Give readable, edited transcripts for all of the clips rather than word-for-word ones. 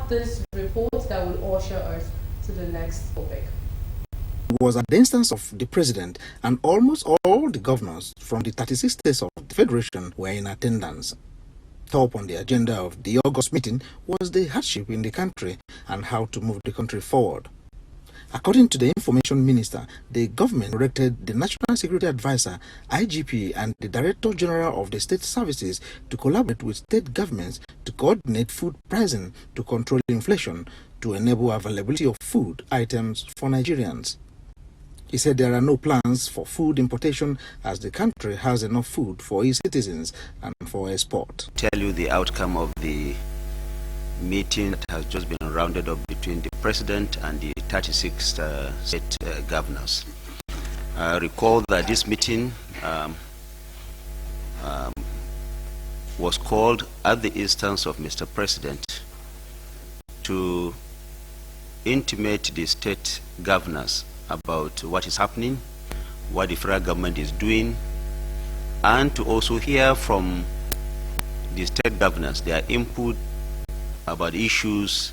this report that will usher us to the next topic. It was at the instance of the president, and almost all the governors from the 36 states of the Federation were in attendance. Top on the agenda of the August meeting was the hardship in the country and how to move the country forward. According to the Information Minister, the government directed the National Security Advisor, IGP, and the Director General of the State Services to collaborate with state governments to coordinate food pricing to control inflation to enable availability of food items for Nigerians. He said there are no plans for food importation as the country has enough food for its citizens and for export. Tell you the outcome of the meeting that has just been rounded up between the president and the 36 state governors. Recall that this meeting was called at the instance of Mr. President to intimate the state governors about what is happening, what the federal government is doing, and to also hear from the state governors their input about issues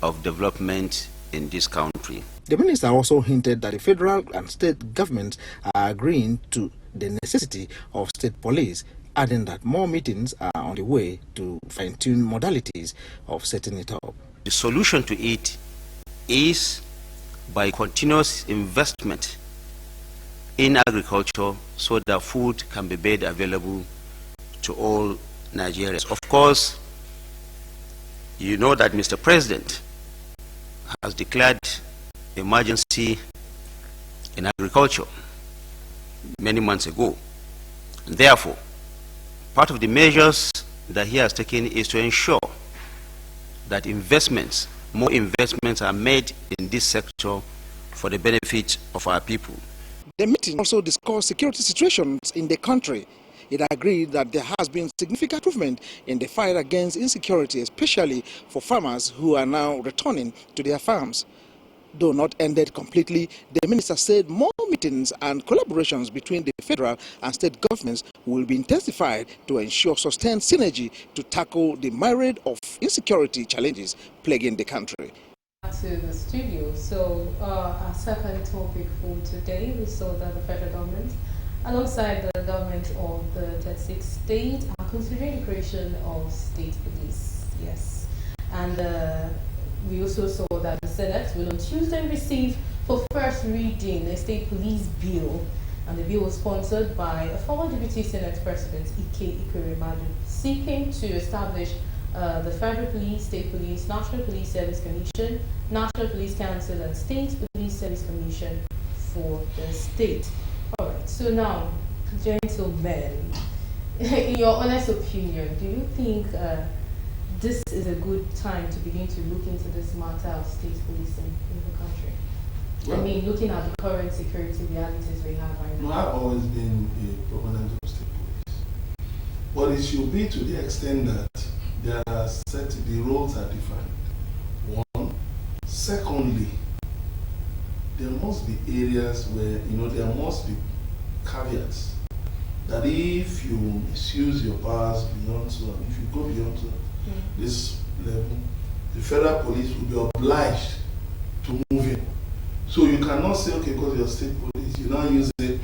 of development in this country. The minister also hinted that the federal and state governments are agreeing to the necessity of state police, adding that more meetings are on the way to fine-tune modalities of setting it up. The solution to it is by continuous investment in agriculture so that food can be made available to all Nigerians. Of course, you know that Mr. President has declared emergency in agriculture many months ago. Therefore, part of the measures that he has taken is to ensure that more investments are made in this sector for the benefit of our people. The meeting also discussed security situations in the country. It agreed that there has been significant improvement in the fight against insecurity, especially for farmers who are now returning to their farms. Though not ended completely, the minister said more meetings and collaborations between the federal and state governments will be intensified to ensure sustained synergy to tackle the myriad of insecurity challenges plaguing the country. To the studio. So our second topic for today, we saw that the federal government, alongside the government of the 36 states, are considering the creation of state police. Yes, and we also saw that the Senate will on Tuesday receive for first reading a state police bill, and the bill was sponsored by a former Deputy Senate President Ike Ekweremadu, seeking to establish the Federal Police, State Police, National Police Service Commission, National Police Council, and State Police Service Commission for the state. All right, so now, gentlemen, in your honest opinion, do you think this is a good time to begin to look into this matter of state policing in the country? Well, I mean, looking at the current security realities we have right now. I've always been a proponent of state police. But it should be to the extent that there are the roles are defined. One. Secondly, there must be areas where, there must be caveats. That if you misuse your powers beyond so, if you go beyond this level, the federal police will be obliged to move in. So you cannot say, okay, because you're state police, you now use it,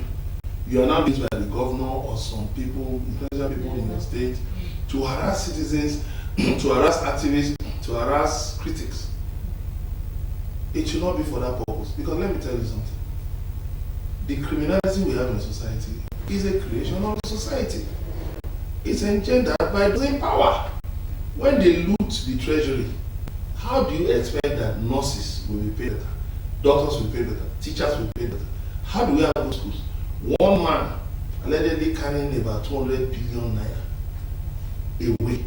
you are now used by the governor or some people, influential people in the state, to harass citizens, to harass activists, to harass critics. It should not be for that purpose. Because let me tell you something. The criminality we have in society is a creation of society. It's engendered by those in power. When they loot the treasury, how do you expect that nurses will be paid better, doctors will pay better, teachers will pay better? How do we have those schools? One man allegedly carrying about 200 billion naira away.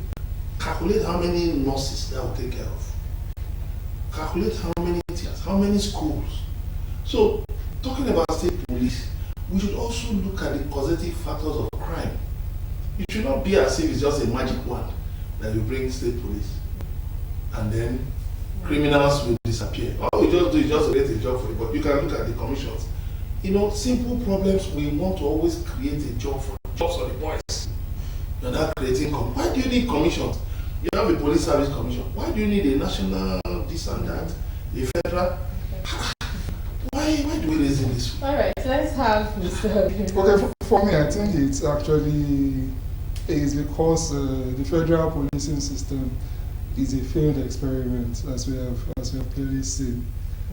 Calculate how many nurses that will take care of. Calculate how many teachers, how many schools. So, talking about state police, we should also look at the causative factors of crime. It should not be as if it's just a magic wand that you bring state police and then criminals will disappear. All we just do is just create a job for you, but you can look at the commissions. Simple problems, we want to always create a job for jobs for the boys. You're not creating why do you need commissions? You have a police service commission. Why do you need a national this and that? A federal? Why do we reason this way? All right, let's have Mr. Okay, for me, I think it's actually is because the federal policing system is a failed experiment, as we have clearly seen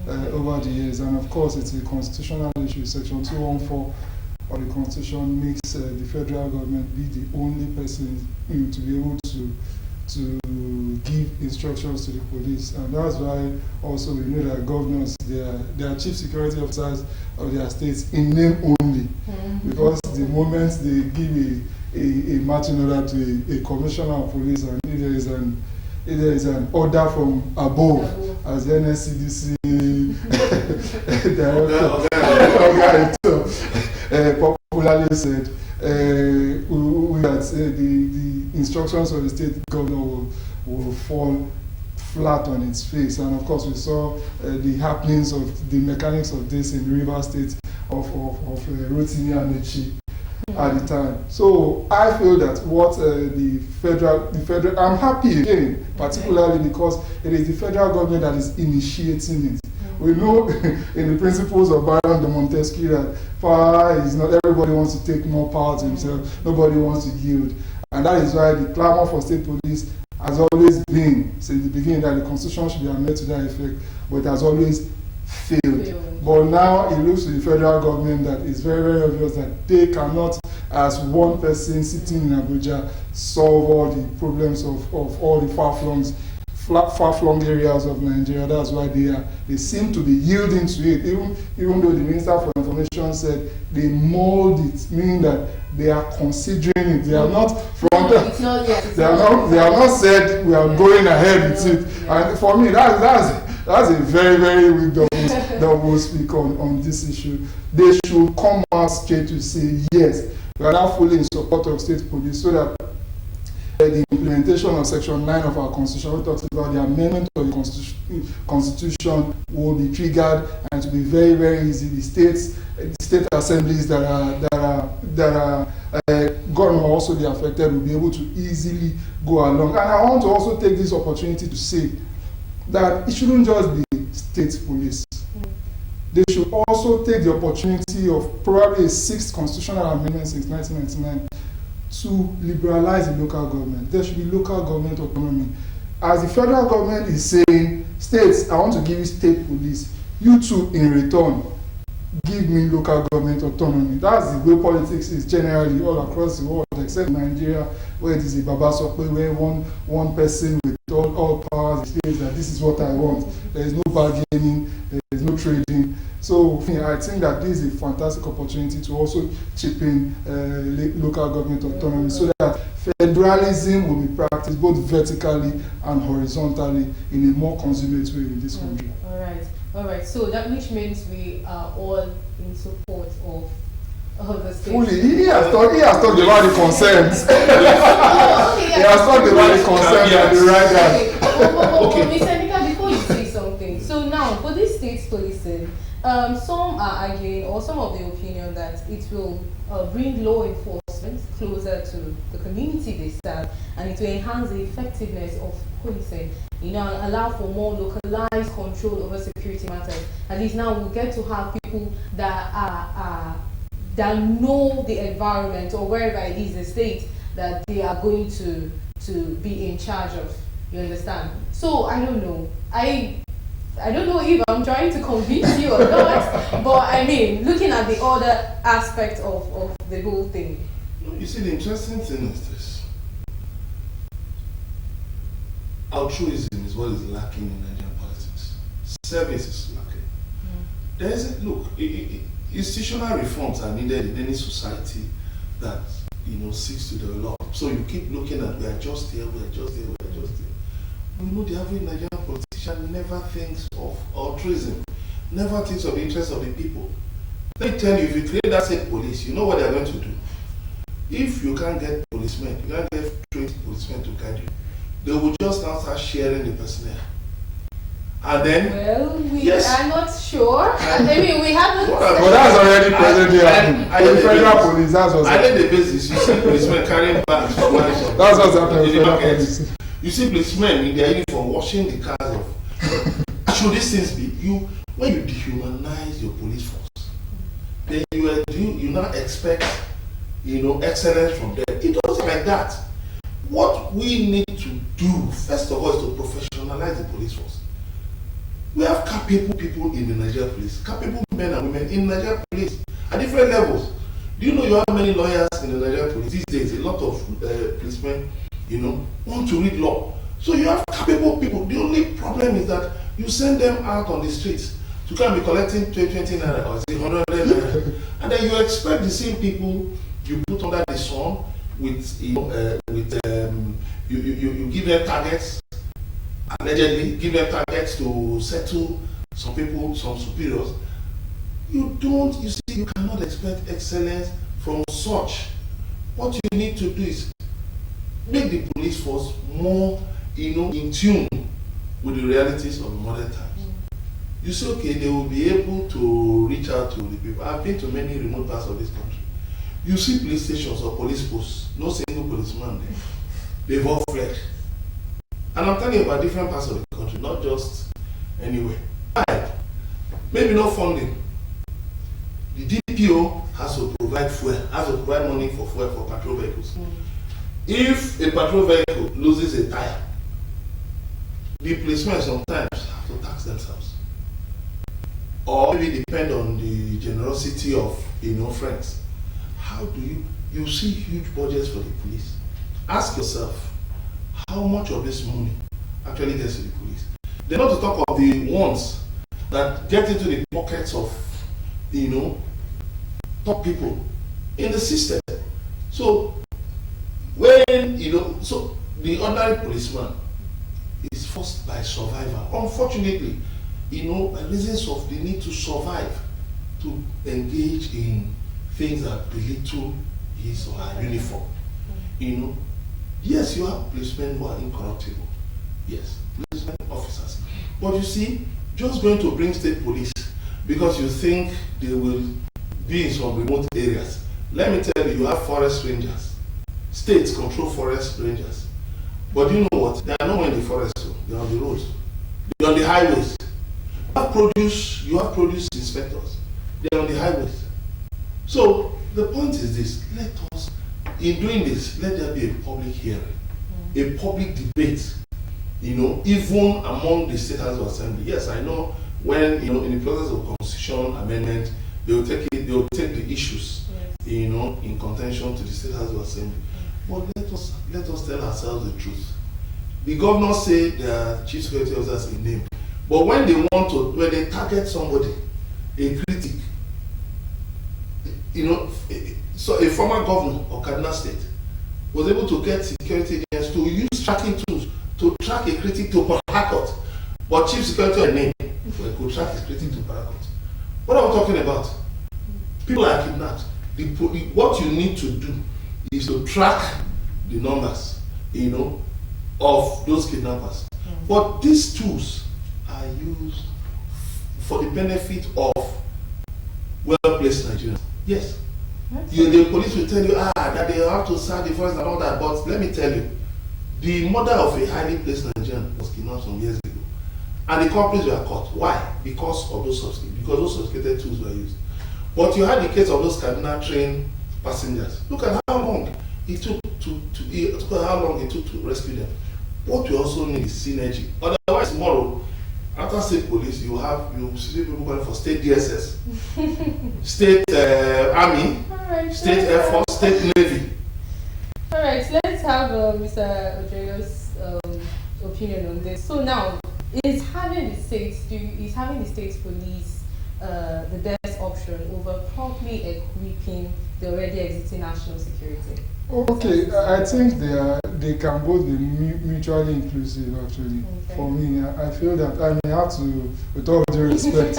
over the years, and of course, it's a constitutional issue. Section 214 of the Constitution makes the federal government be the only person to be able to give instructions to the police, and that's why also we know that governors, they are chief security officers of their states in name only, because the moment they give a marching order to a commissioner of police, and if there is an order from above, as the NSCDC director popularly said, the instructions of the state governor will fall flat on its face. And of course, we saw the happenings of the mechanics of this in River State of Rotimi Amechi at the time. So I feel that what the federal, I'm happy again, particularly because it is the federal government that is initiating it. We know in the principles of Baron de Montesquieu that power is not, everybody wants to take more power to himself, nobody wants to yield. And that is why the clamor for state police has always been, since the beginning, that the constitution should be amended to that effect, but it has always failed. But now it looks to the federal government that it's very, very obvious that they cannot, as one person sitting in Abuja, solve all the problems of all the far-flung areas of Nigeria. That's why they seem to be yielding to it, even though the Minister for Information said they mold it, meaning that they are considering it. They are not they are not said we are going ahead with it. And for me, that's a very, very weak double speak on this issue. They should come out straight to say yes, we are now fully in support of state police, so that the implementation of Section 9 of our Constitution, which talks about the amendment of the Constitution, will be triggered, and it will be very, very easy. The state assemblies that are going to also be affected will be able to easily go along. And I want to also take this opportunity to say that it shouldn't just be state police. They should also take the opportunity of probably a 6th constitutional amendment since 1999 to liberalize the local government. There should be local government autonomy. As the federal government is saying, states, I want to give you state police, you too in return give me local government autonomy. That's the way politics is generally all across the world, except Nigeria, where it is a Babasokwe, where one person with all powers says that this is what I want. There is no bargaining, there is no trading. So I think that this is a fantastic opportunity to also chip in local government autonomy, so that federalism will be practiced both vertically and horizontally in a more consummate way in this country. All right. So that which means we are all in support of the state. Fully, he has talked about the concerns. He has talked about the concerns and the right guy. Okay, Mr. Nika, before you say something, so now for this state policing, some are arguing, or some of the opinion, that it will bring law enforcement closer to the community they serve, and it will enhance the effectiveness of policing, and allow for more localized control over security matters. At least now we'll get to have people that that know the environment, or wherever it is the state that they are going to be in charge of. You understand? So I don't know. I don't know if I'm trying to convince you or not, but I mean, looking at the other aspect of the whole thing. You see, the interesting thing is this. Altruism is what is lacking in Nigerian politics. Service is lacking. Look, institutional reforms are needed in any society that seeks to develop. So you keep looking at, we are just here, we are just here, we are just here. We know the average Nigerian politician never thinks of altruism, never thinks of the interest of the people. Let me tell you, if you create that state police, you know what they are going to do. If you can't get policemen, you can't get trained policemen to guide you, they will just now start sharing the personnel. And then, well, we are not sure. I mean, we haven't. But that's already presently happening. The federal police, that's what's happening. I the basis, you see policemen carrying bags from one shop. That's what's happening with federal police. You see policemen in their uniform washing the cars of. Should these things be when you dehumanize your police force, then you now expect excellence from them. It doesn't like that. What we need to do first of all is to professionalize the police force. We have capable people in the Nigerian police, capable men and women in the Nigerian police at different levels. Do you know you have many lawyers in the Nigerian police these days? A lot of policemen, want to read law. So you have capable people. The only problem is that you send them out on the streets to come and be collecting 20 naira or 100 naira, and then you expect the same people you put under the sun with you give them targets, allegedly give them targets to settle some people, some superiors. You cannot expect excellence from such. What you need to do is make the police force more in tune with the realities of modern times. You say, okay, they will be able to reach out to the people. I've been to many remote parts of this country. You see police stations or police posts, no single policeman there. They've all fled. And I'm telling you about different parts of the country, not just anywhere. Maybe no funding. The DPO has to provide fuel, has to provide money for fuel for patrol vehicles. If a patrol vehicle loses a tire, the policemen sometimes have to tax themselves. Or maybe depend on the generosity of friends. How do you see huge budgets for the police? Ask yourself, how much of this money actually gets to the police? They're not to talk of the ones that get into the pockets of top people in the system. So when so the ordinary policeman is forced by survival. Unfortunately, by reasons of the need to survive, to engage in things that belittle his or her uniform. Yes, you have policemen who are incorruptible. Yes, policemen officers. But you see, just going to bring state police because you think they will be in some remote areas. Let me tell you, you have forest rangers. States control forest rangers. But you know what? They are not in the forest, they are on the roads. They are on the highways. You have produce inspectors. They are on the highways. So the point is this: in doing this, let there be a public hearing, a public debate. Even among the State House of Assembly. Yes, I know when in the process of constitutional amendment, they will take the issues, in contention to the State House of Assembly. But let us tell ourselves the truth. The governors say their chief security officers in name, but when they target somebody, a critic, so a former governor of Kaduna State was able to get security agents to use tracking tools to track a critic to Port Harcourt, but chief security in name could track his critic to Port Harcourt. What are we talking about? People are kidnapped. What you need to do is to track the numbers, of those kidnappers. But these tools are used for the benefit of well-placed Nigerians. Yes. The police will tell you that they have to search the forest and all that, but let me tell you, the mother of a highly placed Nigerian was kidnapped some years ago. And the culprits were caught. Why? Because those sophisticated tools were used. But you had the case of those Kaduna train passengers. Look at how long it took to rescue them. What we also need is synergy. Otherwise, tomorrow, after state police, you see people going for state DSS, state army, state air force, state navy. All right, let's have Mr. Ojego's opinion on this. So now, is having the state police the best option over properly equipping the already existing national security? Okay, I think they can both be mutually inclusive. Actually, for me, I feel that I may have to, with all due respect,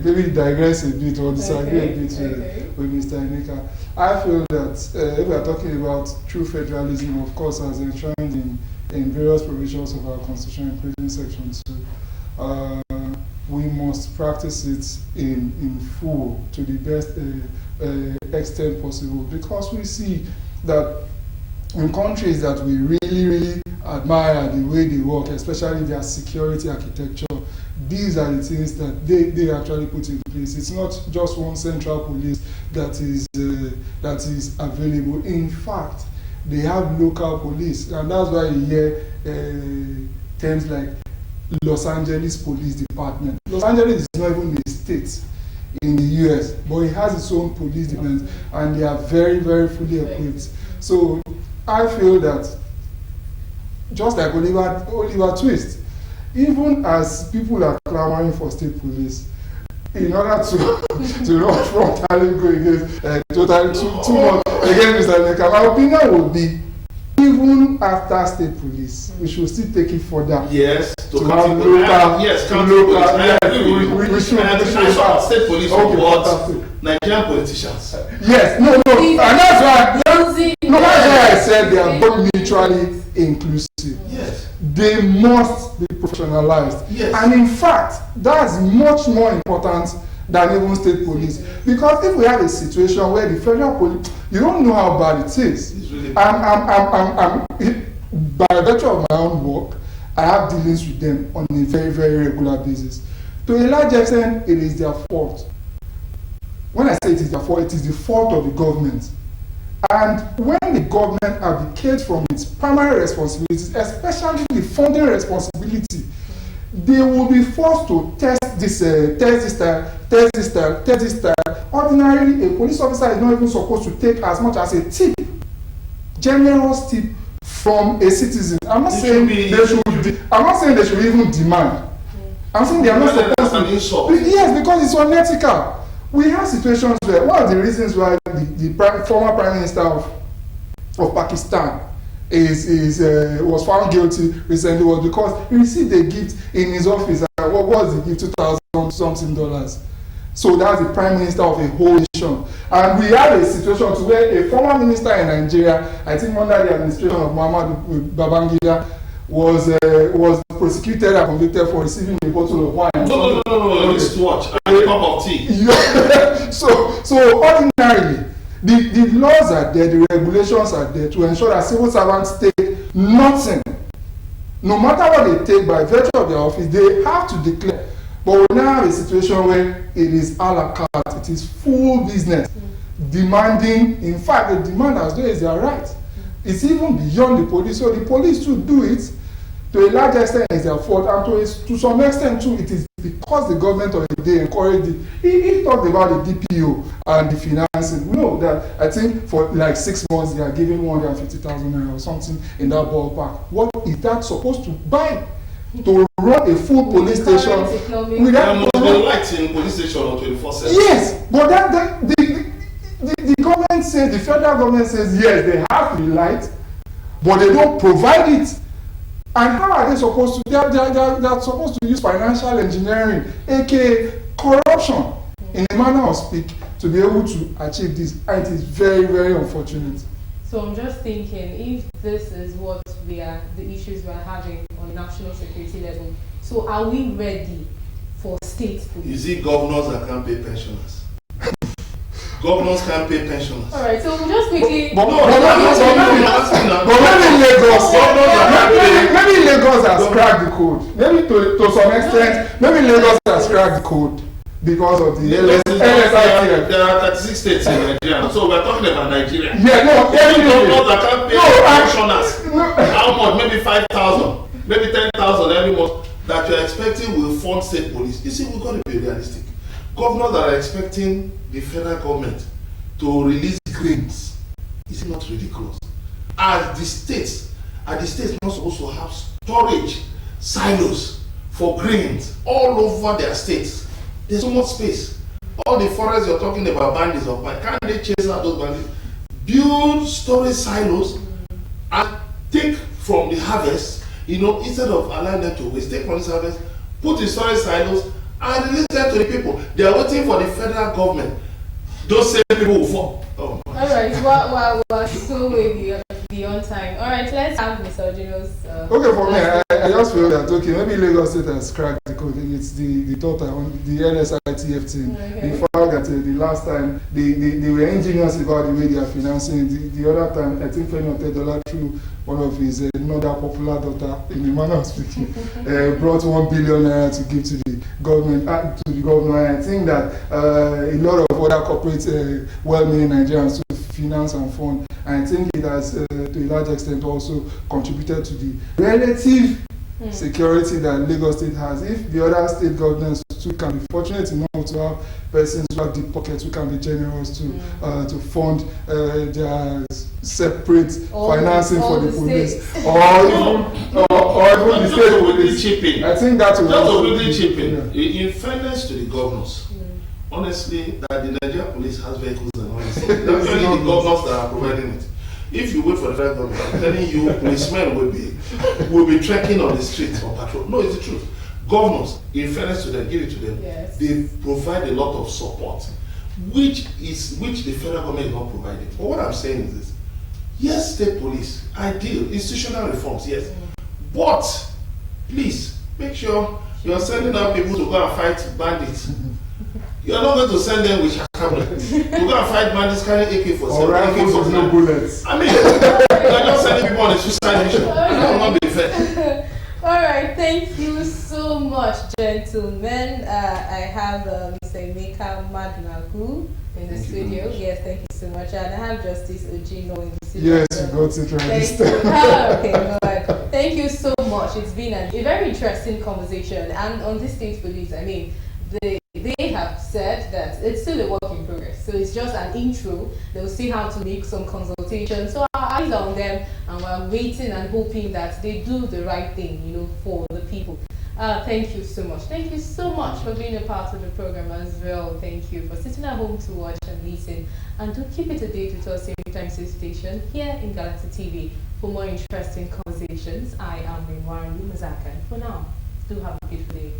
maybe digress a bit or disagree a bit with Mr. Emeka. I feel that if we are talking about true federalism, of course, as enshrined in various provisions of our constitution, including Section 2, we must practice it in full to the best extent possible, because we see that in countries that we really admire the way they work, especially their security architecture, these are the things that they actually put in place. It's not just one central police that is available. In fact, they have local police, and that's why you hear terms like Los Angeles Police Department. Los Angeles is not even a state in the US, but it has its own police department, and they are very fully equipped. So I feel that, just like Oliver Twist, even as people are clamoring for state police, in order to rush frontally go against totally too much against Mr. Neka, my opinion would be, even after state police, we should still take it further. Yes, to have local. Yes, we should have state police support Nigerian politicians. Yes, no, and that's why I said they are both mutually inclusive. Yes, they must be professionalized. Yes, and in fact, that's much more important than even state police, because if we have a situation where the federal police, you don't know how bad it is. It's really I'm by virtue of my own work, I have dealings with them on a very regular basis. To a large extent, it is their fault. When I say it is their fault, it is the fault of the government. And when the government abdicates from its primary responsibilities, especially the funding responsibility, they will be forced to test this style. Ordinarily, a police officer is not even supposed to take as much as a tip, generous tip from a citizen. I'm not saying they should even demand. I'm saying they are not supposed to. Yes, because it's unethical. We have situations where one of the reasons why the former Prime Minister of Pakistan was found guilty recently was because he received a gift in his office. What was the gift? $2,000 something. So that's the Prime Minister of a whole nation. And we had a situation where a former minister in Nigeria, I think under the administration of Muhammadu Babangida, was prosecuted and convicted for receiving a bottle of wine. No, wristwatch and a cup of tea. Yeah. So ordinarily, the laws are there, the regulations are there to ensure that civil servants take nothing. No matter what they take by virtue of their office, they have to declare. But we now have a situation where it is a la carte, it is full business, demanding, in fact, the demand as though is their right. It's even beyond the police, so the police too do it. To a large extent, it's their fault, and to some extent too, it is because the government of the day encouraged it. He talked about the DPO and the financing. We know that I think for like 6 months they are giving 150,000 naira or something in that ballpark. What is that supposed to buy? To run a full police station without lights in police station or 24/7. Yes, but the government says, the federal government says yes, they have the light, but they don't provide it. And how are they supposed to? They're supposed to use financial engineering, aka corruption, in a manner of speak, to be able to achieve this. And it is very unfortunate. So I'm just thinking, if this is what the issues we're having on national security level, so are we ready for state police? Is it governors that can't pay pensioners? Governors can't pay pensioners. All right, so we'll just quickly. Maybe Lagos has cracked the code. Maybe to some extent, maybe Lagos has cracked the code. Because of the LSI. There are 36 states in Nigeria, so we're talking about Nigeria. Yeah, no, governors that can't pay pensioners. How much? Maybe 5,000, maybe 10,000 every month that you're expecting will fund state police. You see, we've got to be realistic. Governors that are expecting the federal government to release grains, is it not ridiculous? Are the states not supposed to have storage silos for grains all over their states? There's so much space. All the forests you're talking about, bandits of mine, can't they chase out those bandits? Build storage silos and take from the harvest, instead of allowing them to waste, take from this harvest, put in storage silos and release them to the people. They are waiting for the federal government. Those same people will fall. All right, while still with the be on time. All right, let's have Mr. Ojino's. Okay, for me, I just feel that, okay, maybe Lagos State has cracked the code. It's the thought on the NSITF team. Okay. The fact that the last time they were ingenious about the way they are financing. The other time, I think Femi Otedola, through one of his another popular daughter, in the manner of speaking, brought 1 billion naira to give to the government, to the governor. And I think that a lot of other corporate, well-meaning Nigerians to finance and fund. And I think it has, to a large extent, also contributed to the relative security that Lagos State has. If the other state governments too can be fortunate enough to have persons who have deep pockets who can be generous to fund their separate financing for the police, or even the state police. I think that will also be chipping. In fairness to the governors, honestly, that the Nigerian police has vehicles and all this. It's actually the governors that are providing it. If you wait for the federal government, I'm telling you, policemen will be trekking on the streets on patrol. No, it's the truth. Governors, in fairness to them, give it to them. Yes. They provide a lot of support, which the federal government is not providing. But what I'm saying is this: yes, state police, ideal, institutional reforms, yes, but please make sure you're sending out people to go and fight bandits. You're not going to send them with shakabulet. You go and fight bandits carrying AK-47. Or rifles with no bullets. I mean, you're not sending people on a suicide mission. That will not be fair. All right, thank you so much, gentlemen. I have Mr. Emeka Madnagu in the studio. Yes, thank you so much. And I have Justice Ojino in the studio. Yes, you got it right this time. Okay, all right. Thank you so much. It's been a very interesting conversation. And on this state police, I mean, they have said that it's still a work in progress. So it's just an intro. They'll see how to make some consultations. So our eyes are on them, and we're waiting and hoping that they do the right thing, for the people. Thank you so much. Thank you so much for being a part of the program as well. Thank you for sitting at home to watch and listen. And do keep it a date with us same time, same station here in Galaxy TV for more interesting conversations. I am Rinwari Mazaka. For now, do have a beautiful day.